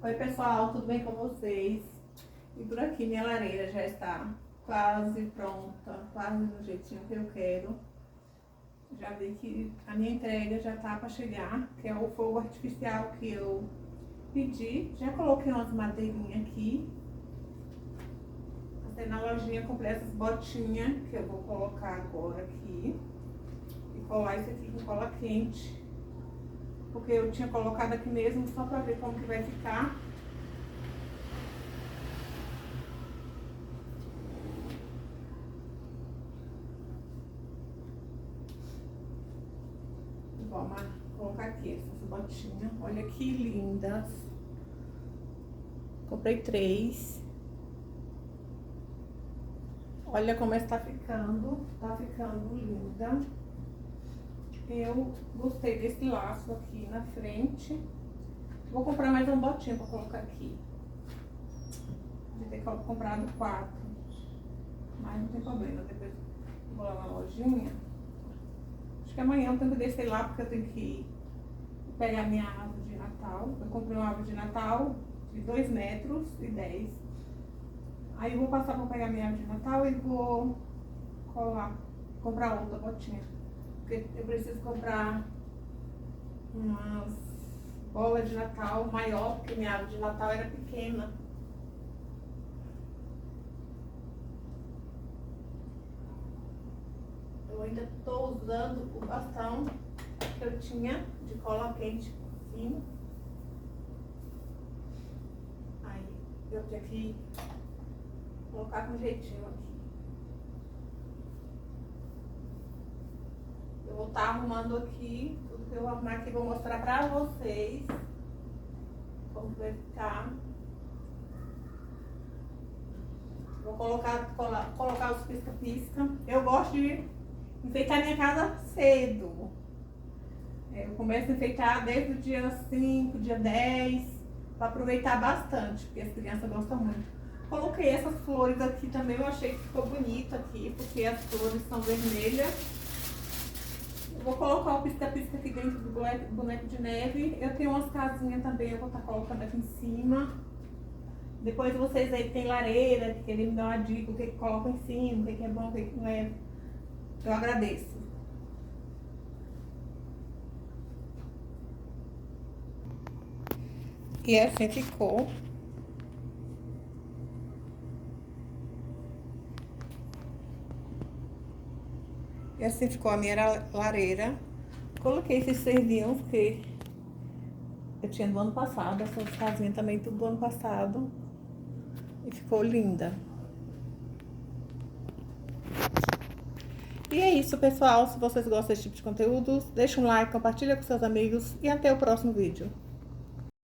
Oi pessoal, tudo bem com vocês? E por aqui minha lareira já está quase pronta, quase do jeitinho que eu quero. Já vi que a minha entrega já tá para chegar, que é o fogo artificial que eu pedi. Já coloquei umas madeirinhas aqui. Passei na lojinha, comprei essas botinhas que eu vou colocar agora aqui. E colar isso aqui com cola quente. Porque eu tinha colocado aqui mesmo só para ver como que vai ficar. Vamos colocar aqui essas botinhas. Olha que lindas. Comprei 3. Olha como está ficando. Tá ficando linda. Eu gostei desse laço aqui na frente. Vou comprar mais um botinho para colocar aqui. Devia ter comprado 4. Mas não tem problema. Depois vou lá na lojinha. Acho que amanhã eu tenho que descer lá porque eu tenho que pegar minha árvore de Natal. Eu comprei uma árvore de Natal de 2,10 metros. Aí eu vou passar para pegar minha árvore de Natal e vou comprar outra botinha. Porque eu preciso comprar umas bolas de Natal maior, porque minha árvore de Natal era pequena. Eu ainda estou usando o bastão que eu tinha de cola quente por cima. Aí eu tenho que colocar com jeitinho aqui. Eu vou estar arrumando aqui, tudo que eu vou arrumar aqui, vou mostrar pra vocês como vai ficar. Vou colocar os pisca-pisca. Eu gosto de enfeitar minha casa cedo. Eu começo a enfeitar desde o dia 5, dia 10, para aproveitar bastante, porque as crianças gostam muito. Coloquei essas flores aqui também, eu achei que ficou bonito aqui, porque as flores são vermelhas. Eu vou colocar o pisca-pisca aqui dentro do boneco de neve. Eu tenho umas casinhas também, eu vou estar colocando aqui em cima. Depois vocês aí que tem lareira, que querem me dar uma dica, o que coloca em cima, o que é bom, o que não é. Eu agradeço. E assim ficou. E assim ficou a minha lareira. Coloquei esses cerdinhos que eu tinha do ano passado. Essas casinhas também tudo do ano passado. E ficou linda. E é isso, pessoal. Se vocês gostam desse tipo de conteúdo, deixa um like, compartilha com seus amigos e até o próximo vídeo.